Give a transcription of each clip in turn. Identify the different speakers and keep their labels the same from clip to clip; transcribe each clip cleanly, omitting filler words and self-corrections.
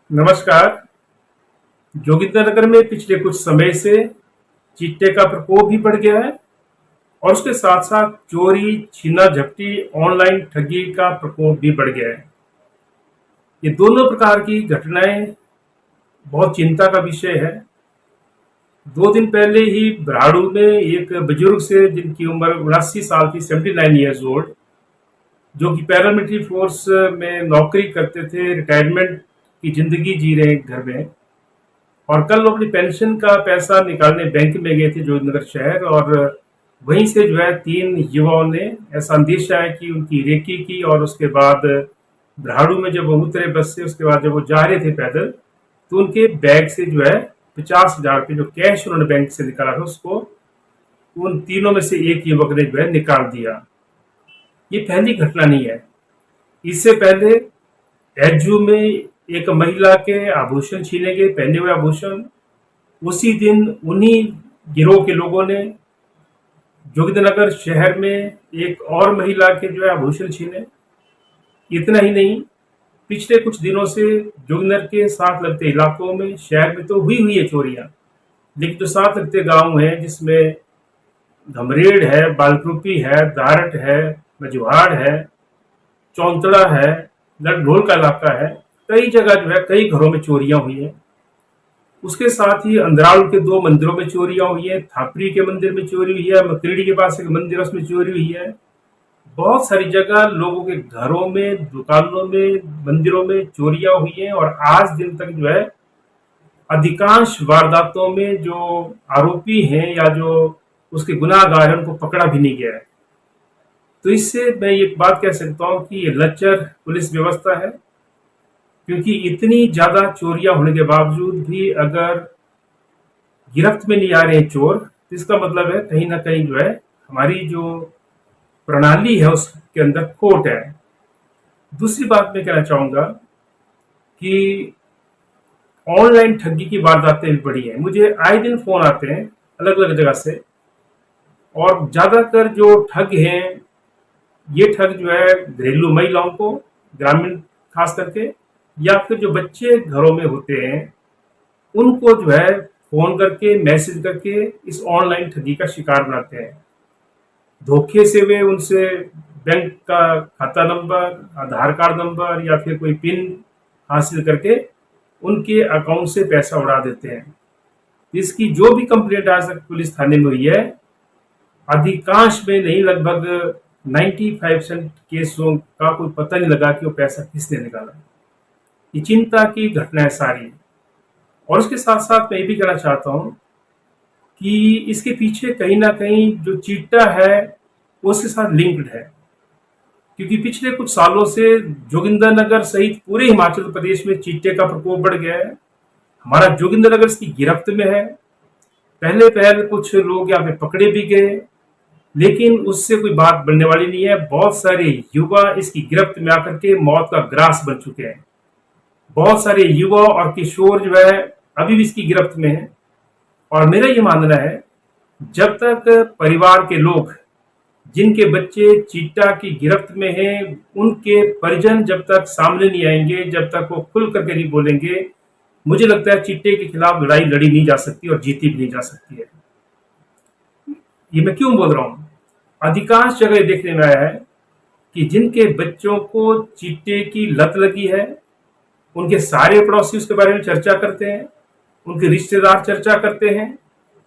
Speaker 1: नमस्कार। जोगिंदरनगर में पिछले कुछ समय से चिट्टे का प्रकोप भी बढ़ गया है और उसके साथ साथ चोरी, छीना झपटी, ऑनलाइन ठगी का प्रकोप भी बढ़ गया है। ये दोनों प्रकार की घटनाएं बहुत चिंता का विषय है। 2 दिन पहले ही भराड़ू में एक बुजुर्ग से जिनकी उम्र 79 साल थी, 79 ईयर्स ओल्ड, जो कि पैरामिलिट्री फोर्स में नौकरी करते थे, रिटायरमेंट की जिंदगी जी रहे हैं घर में, और कल वो अपनी पेंशन का पैसा निकालने बैंक में गए थे जोगिंदरनगर शहर, और वहीं से जो है 3 युवाओं ने ऐसा अंदेशा है कि उनकी रेकी की, और उसके बाद भराड़ू में जब वो उतरे बस से, उसके बाद जब वो जा रहे थे पैदल, तो उनके बैग से जो है 50,000 रुपये जो कैश उन्होंने बैंक से निकाला था, उसको उन तीनों में से एक युवक ने जो है निकाल दिया। ये पहली घटना नहीं है। इससे पहले एचयू में एक महिला के आभूषण छीने गए, पहने हुए आभूषण। उसी दिन उन्हीं गिरोह के लोगों ने जोगिंदरनगर शहर में एक और महिला के जो है आभूषण छीने। इतना ही नहीं, पिछले कुछ दिनों से जोगिंदर के साथ लगते इलाकों में, शहर में तो हुई है चोरियां, लेकिन जो साथ लगते गांव हैं जिसमें धमरेड़ है, बालकृपी है, दारट है, मझुआड़ है, चौंतड़ा है, लड़ढोल का इलाका है, कई जगह जो है कई घरों में चोरियां हुई हैं। उसके साथ ही अंदराल के 2 मंदिरों में चोरियां हुई है, थापरी के मंदिर में चोरी हुई है, मकरीडी के पास एक मंदिर है उसमें चोरी हुई है। बहुत सारी जगह लोगों के घरों में, दुकानों में, मंदिरों में चोरियां हुई हैं, और आज दिन तक जो है अधिकांश वारदातों में जो आरोपी हैं या जो उसके गुनाहगार हैं उनको पकड़ा भी नहीं गया है। तो इससे मैं ये बात कह सकता हूँ कि ये लच्चर पुलिस व्यवस्था है, क्योंकि इतनी ज्यादा चोरियां होने के बावजूद भी अगर गिरफ्त में नहीं आ रहे हैं चोर, तो इसका मतलब है कहीं ना कहीं जो है हमारी जो प्रणाली है उसके अंदर खोट है। दूसरी बात मैं कहना चाहूंगा कि ऑनलाइन ठगी की वारदातें भी बढ़ी हैं। मुझे आए दिन फोन आते हैं अलग अलग जगह से, और ज्यादातर जो ठग हैं, ये ठग जो है घरेलू महिलाओं को, ग्रामीण खास करके, या फिर जो बच्चे घरों में होते हैं उनको जो है फोन करके, मैसेज करके इस ऑनलाइन ठगी का शिकार बनाते हैं। धोखे से वे उनसे बैंक का खाता नंबर, आधार कार्ड नंबर या फिर कोई पिन हासिल करके उनके अकाउंट से पैसा उड़ा देते हैं। इसकी जो भी कंप्लेंट आज तक पुलिस थाने में हुई है, अधिकांश में नहीं, लगभग 95% केसों का कोई पता नहीं लगा कि वो पैसा किसने निकाला। ये चिंता की घटना है सारी। और उसके साथ साथ मैं ये भी कहना चाहता हूँ कि इसके पीछे कहीं ना कहीं जो चिट्टा है वो उसके साथ लिंक्ड है, क्योंकि पिछले कुछ सालों से जोगिंदरनगर सहित पूरे हिमाचल प्रदेश में चिट्टे का प्रकोप बढ़ गया है। हमारा जोगिंदरनगर इसकी गिरफ्त में है। पहले कुछ लोग यहाँ पे पकड़े भी गए, लेकिन उससे कोई बात बनने वाली नहीं है। बहुत सारे युवा इसकी गिरफ्त में आकर के मौत का ग्रास बन चुके हैं। बहुत सारे युवा और किशोर जो है अभी भी इसकी गिरफ्त में है। और मेरा ये मानना है, जब तक परिवार के लोग जिनके बच्चे चिट्टा की गिरफ्त में हैं, उनके परिजन जब तक सामने नहीं आएंगे, जब तक वो खुल करके नहीं बोलेंगे, मुझे लगता है चिट्टे के खिलाफ लड़ाई लड़ी नहीं जा सकती और जीती भी नहीं जा सकती है। ये मैं क्यों बोल रहा हूं? अधिकांश जगह ये देखने में आया है कि जिनके बच्चों को चिट्टे की लत लगी है, उनके सारे पड़ोसी उसके बारे में चर्चा करते हैं, उनके रिश्तेदार चर्चा करते हैं,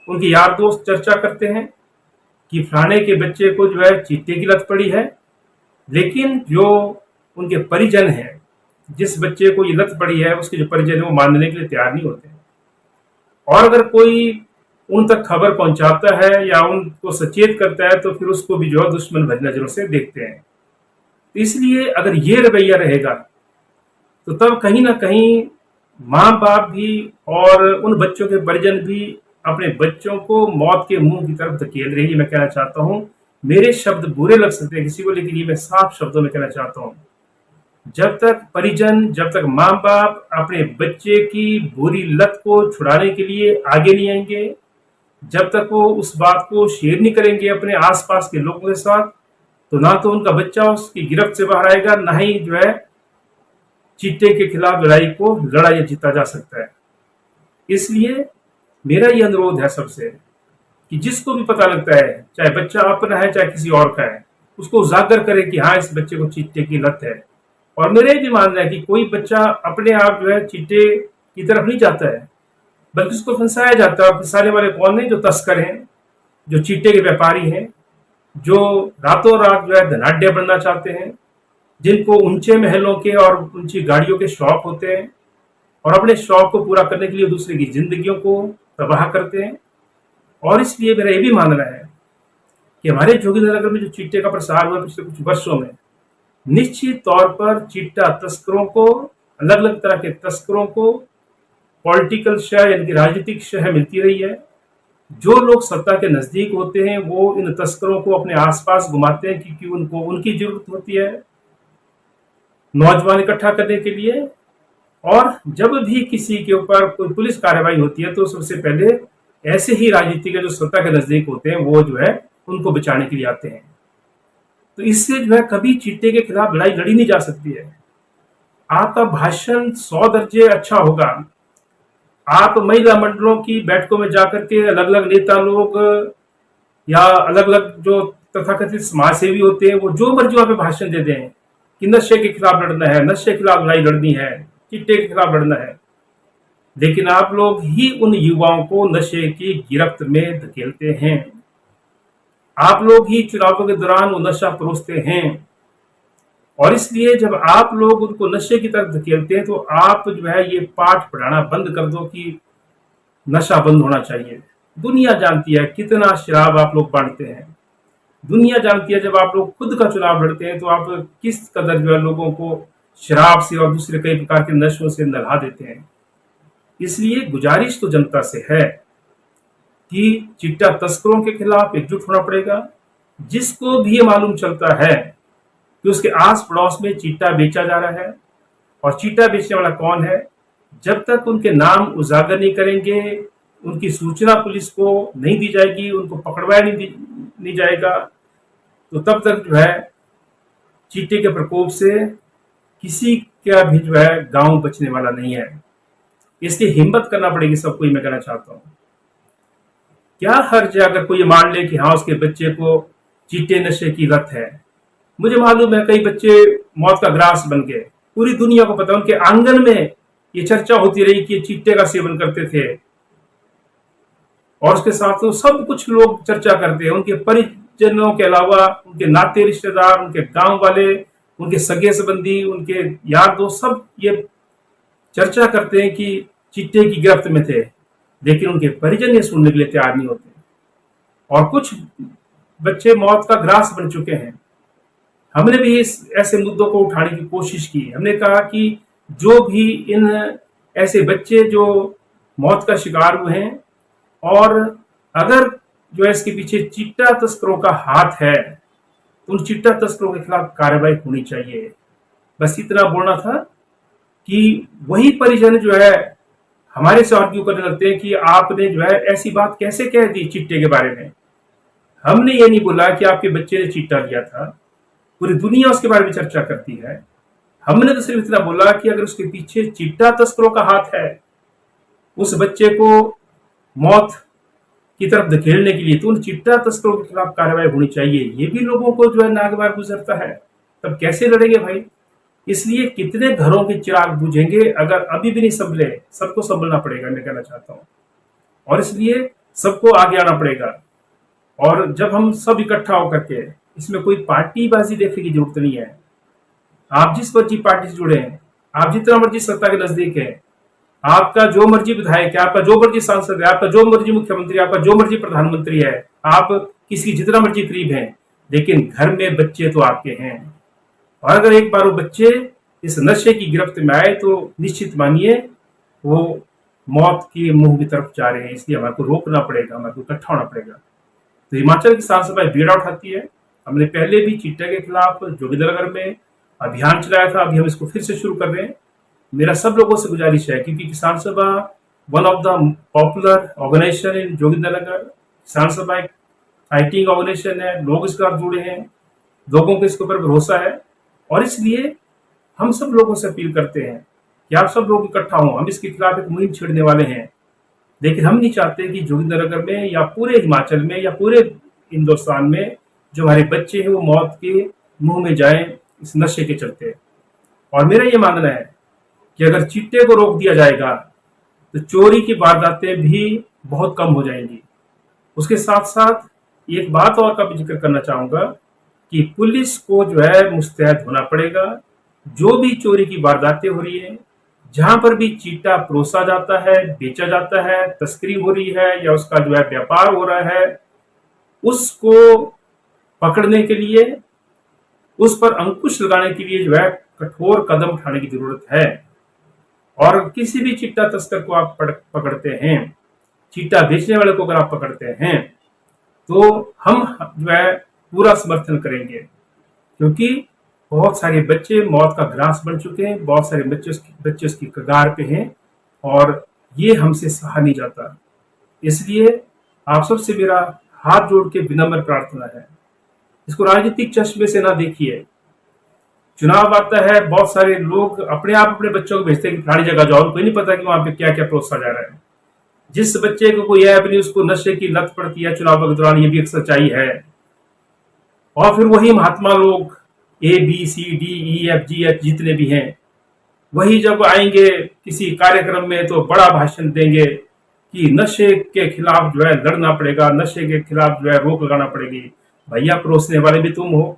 Speaker 1: उनके यार दोस्त चर्चा करते हैं कि फलाने के बच्चे को जो है चिट्टे की लत पड़ी है। लेकिन जो उनके परिजन हैं, जिस बच्चे को ये लत पड़ी है, उसके जो परिजन है वो मानने के लिए तैयार नहीं होते। और अगर कोई उन तक खबर पहुंचाता है या उनको सचेत करता है, तो फिर उसको भी जो है दुश्मन भरी नजरों से देखते हैं। तो इसलिए अगर ये रवैया रहेगा, तो तब कहीं ना कहीं माँ बाप भी और उन बच्चों के परिजन भी अपने बच्चों को मौत के मुंह की तरफ धकेल रही है। मैं कहना चाहता हूँ, मेरे शब्द बुरे लग सकते हैं किसी को, लेकिन ये मैं साफ शब्दों में कहना चाहता हूँ, जब तक परिजन, जब तक माँ बाप अपने बच्चे की बुरी लत को छुड़ाने के लिए आगे नहीं आएंगे, जब तक वो उस बात को शेयर नहीं करेंगे अपने आसपास के लोगों के साथ, तो ना तो उनका बच्चा उसकी गिरफ्त से बाहर आएगा, ना ही जो है चिट्टे के खिलाफ लड़ाई को लड़ा या जीता जा सकता है। इसलिए मेरा ये अनुरोध है सबसे कि जिसको भी पता लगता है, चाहे बच्चा अपना है चाहे किसी और का है, उसको उजागर करे कि हाँ, इस बच्चे को चिट्टे की लत है। और मेरा ये भी मानना है कि कोई बच्चा अपने आप जो है चिट्टे की तरफ नहीं जाता है, बल्कि उसको फंसाया जाता है। और फंसाने वाले कौन है? जो तस्कर हैं, जो चिट्टे के व्यापारी हैं, जो रातों रात जो है धनाढ्य बनना चाहते हैं, जिनको ऊंचे महलों के और ऊंची गाड़ियों के शौक होते हैं, और अपने शौक को पूरा करने के लिए दूसरे की जिंदगियों को तबाह करते हैं। और इसलिए मेरा ये भी मानना है कि हमारे जोगिंद्रनगर में जो चिट्टे का प्रसार हुआ पिछले कुछ वर्षों में, निश्चित तौर पर चिट्टा तस्करों को, अलग अलग तरह के तस्करों को पॉलिटिकल शह यानी कि राजनीतिक शह मिलती रही है। जो लोग सत्ता के नजदीक होते हैं वो इन तस्करों को अपने आसपास घुमाते हैं, क्योंकि उनको उनकी जरूरत होती है नौजवान इकट्ठा करने के लिए। और जब भी किसी के ऊपर कोई पुलिस कार्रवाई होती है तो सबसे पहले ऐसे ही राजनीतिक जो सत्ता के नजदीक होते हैं वो जो है उनको बचाने के लिए आते हैं। तो इससे जो है कभी चिट्टे के खिलाफ लड़ाई लड़ी नहीं जा सकती है। आपका भाषण 100 दर्जे अच्छा होगा, आप महिला मंडलों की बैठकों में जाकर के अलग अलग नेता लोग या अलग अलग जो तथाकथित समाज सेवी होते हैं, वो जो मर्जी वहां पे भाषण दे दें कि नशे के खिलाफ लड़ना है, नशे के खिलाफ लड़ाई लड़नी है, चिट्टे के खिलाफ लड़ना है, लेकिन आप लोग ही उन युवाओं को नशे की गिरफ्त में धकेलते हैं। आप लोग ही चुनावों के दौरान वो नशा परोसते हैं। और इसलिए जब आप लोग उनको नशे की तरफ धकेलते हैं तो आप जो है ये पाठ पढ़ाना बंद कर दो कि नशा बंद होना चाहिए। दुनिया जानती है कितना शराब आप लोग बांटते हैं। दुनिया जानती है जब आप लोग खुद का चुनाव लड़ते हैं तो आप किस कदर जो है लोगों को शराब से और दूसरे कई प्रकार के नशों से नल्हा देते हैं। इसलिए गुजारिश तो जनता से है कि चिट्टा तस्करों के खिलाफ एकजुट होना पड़ेगा। जिसको भी ये मालूम चलता है कि उसके आस पड़ोस में चिट्टा बेचा जा रहा है, और चिट्टा बेचने वाला कौन है, जब तक उनके नाम उजागर नहीं करेंगे, उनकी सूचना पुलिस को नहीं दी जाएगी, उनको पकड़वाया नहीं जाएगा, तो तब तक जो है चिट्टे के प्रकोप से किसी का भी जो है गांव बचने वाला नहीं है। इसलिए हिम्मत करना पड़ेगी सबको, मैं कहना चाहता हूँ। क्या हर्ज है अगर कोई मान ले कि हाँ उसके बच्चे को चिट्टे नशे की लत है। मुझे मालूम है कई बच्चे मौत का ग्रास बन गए, पूरी दुनिया को पता, उनके आंगन में ये चर्चा होती रही कि चिट्टे का सेवन करते थे, और उसके साथ तो सब कुछ लोग चर्चा करते हैं। उनके परिजनों के अलावा उनके नाते रिश्तेदार, उनके गांव वाले, उनके सगे संबंधी, उनके यार दोस्त सब ये चर्चा करते हैं कि चिट्टे की गिरफ्त में थे, लेकिन उनके परिजन ये सुनने के लिए तैयार नहीं होते। और कुछ बच्चे मौत का ग्रास बन चुके हैं। हमने भी ऐसे मुद्दों को उठाने की कोशिश की। हमने कहा कि जो भी इन ऐसे बच्चे जो मौत का शिकार हुए हैं, और अगर जो है इसके पीछे चिट्टा तस्करों का हाथ है, तो उन चिट्टा तस्करों के खिलाफ कार्रवाई होनी चाहिए। बस इतना बोलना था कि वही परिजन जो है हमारे से आर्ग्यू करने लगते हैं कि आपने जो है ऐसी बात कैसे कह दी चिट्टे के बारे में। हमने ये नहीं बोला कि आपके बच्चे ने चिट्टा लिया था, पूरी दुनिया उसके बारे में चर्चा करती है। हमने तो सिर्फ इतना बोला कि अगर उसके पीछे चिट्टा तस्करों का हाथ है, उस बच्चे को मौत की तरफ धकेलने के लिए, तो उन चिट्टा तस्करों के खिलाफ कार्रवाई होनी चाहिए। ये भी लोगों को जो है नागवार गुजरता है, तब कैसे लड़ेंगे भाई। इसलिए कितने घरों के चिराग बुझेंगे अगर अभी भी नहीं संभले। सबको संभलना पड़ेगा, मैं कहना चाहता हूँ। और इसलिए सबको आगे आना पड़ेगा। और जब हम सब इकट्ठा होकर के, इसमें कोई पार्टीबाजी देखने की जरूरत नहीं है। आप जिस मर्जी पार्टी से जुड़े हैं, आप जितना मर्जी सत्ता के नजदीक है, आपका जो मर्जी विधायक है, आपका जो मर्जी सांसद है, आपका जो मर्जी मुख्यमंत्री, आपका जो मर्जी प्रधानमंत्री है, आप किसी जितना मर्जी करीब हैं, लेकिन घर में बच्चे तो आपके हैं। और अगर एक बार वो बच्चे इस नशे की गिरफ्त में आए तो निश्चित मानिए वो मौत के मुंह की तरफ जा रहे हैं। इसलिए हमारे को रोकना पड़ेगा, हमारे को इकट्ठा होना पड़ेगा। तो हिमाचल किसान सभा बीड़ा उठाती है। हमने पहले भी चिट्टे के खिलाफ जोगिंद्रनगर में अभियान चलाया था, अभी हम इसको फिर से शुरू कर रहे हैं। मेरा सब लोगों से गुजारिश है, क्योंकि किसान सभा one of the popular organisation in Jogindernagar. किसान सभा एक फाइटिंग ऑर्गेनाइजेशन है, लोग इसके साथ जुड़े हैं, लोगों को इसके ऊपर भरोसा है। और इसलिए हम सब लोगों से अपील करते हैं कि आप सब लोग इकट्ठा हों, हम इसके खिलाफ एक मुहिम छेड़ने वाले हैं। लेकिन हम नहीं चाहते कि जोगिंदरनगर में या पूरे हिमाचल में या पूरे हिंदुस्तान में जो हमारे बच्चे हैं वो मौत के मुंह में जाएं इस नशे के चलते। और मेरा ये मानना है कि अगर चिट्टे को रोक दिया जाएगा तो चोरी की वारदातें भी बहुत कम हो जाएंगी। उसके साथ साथ एक बात और का भी जिक्र करना चाहूंगा कि पुलिस को जो है मुस्तैद होना पड़ेगा। जो भी चोरी की वारदातें हो रही है, जहां पर भी चीटा परोसा जाता है, बेचा जाता है, तस्करी हो रही है या उसका जो है व्यापार हो रहा है, उसको पकड़ने के लिए, उस पर अंकुश लगाने के लिए जो है कठोर कदम उठाने की जरूरत है। और किसी भी चिट्टा तस्कर को आप पकड़ते हैं, चिट्टा बेचने वाले को अगर आप पकड़ते हैं, तो हम जो है पूरा समर्थन करेंगे, क्योंकि बहुत सारे बच्चे मौत का ग्रास बन चुके हैं, बहुत सारे बच्चे उसकी कगार पे हैं और ये हमसे सहा नहीं जाता। इसलिए आप सबसे मेरा हाथ जोड़ के विनम्र प्रार्थना है, इसको राजनीतिक चश्मे से ना देखिए। चुनाव आता है, बहुत सारे लोग अपने आप अपने बच्चों को भेजते हैं कि फलानी जगह जाओ, उनको नहीं पता कि वहां पे क्या क्या परोसा जा रहा है। जिस बच्चे को कोई ऐप नहीं, उसको नशे की लत पड़ती है चुनाव के दौरान, ये भी एक सच्चाई है। और फिर वही महात्मा लोग ABCDEFGH जितने भी हैं, वही जब आएंगे किसी कार्यक्रम में तो बड़ा भाषण देंगे कि नशे के खिलाफ जो है लड़ना पड़ेगा, नशे के खिलाफ जो है रोक लगाना पड़ेगी। भैया परोसने वाले भी तुम हो,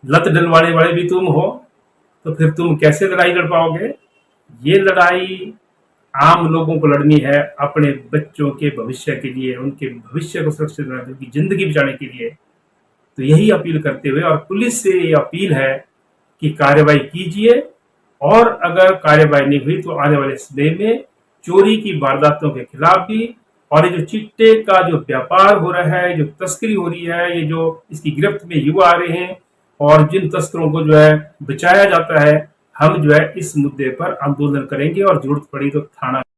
Speaker 1: लत डलवाने वाले भी तुम हो, तो फिर तुम कैसे लड़ाई लड़ पाओगे? ये लड़ाई आम लोगों को लड़नी है अपने बच्चों के भविष्य के लिए, उनके भविष्य को सुरक्षित बनाने, उनकी जिंदगी बचाने के लिए। तो यही अपील करते हुए और पुलिस से ये अपील है कि कार्रवाई कीजिए, और अगर कार्रवाई नहीं हुई तो आने वाले समय में चोरी की वारदातों के खिलाफ भी, और ये जो चिट्टे का जो व्यापार हो रहा है, जो तस्करी हो रही है, ये जो इसकी गिरफ्त में युवा आ रहे हैं और जिन तस्करों को जो है बचाया जाता है, हम जो है इस मुद्दे पर आंदोलन करेंगे और जरूरत पड़ी तो थाना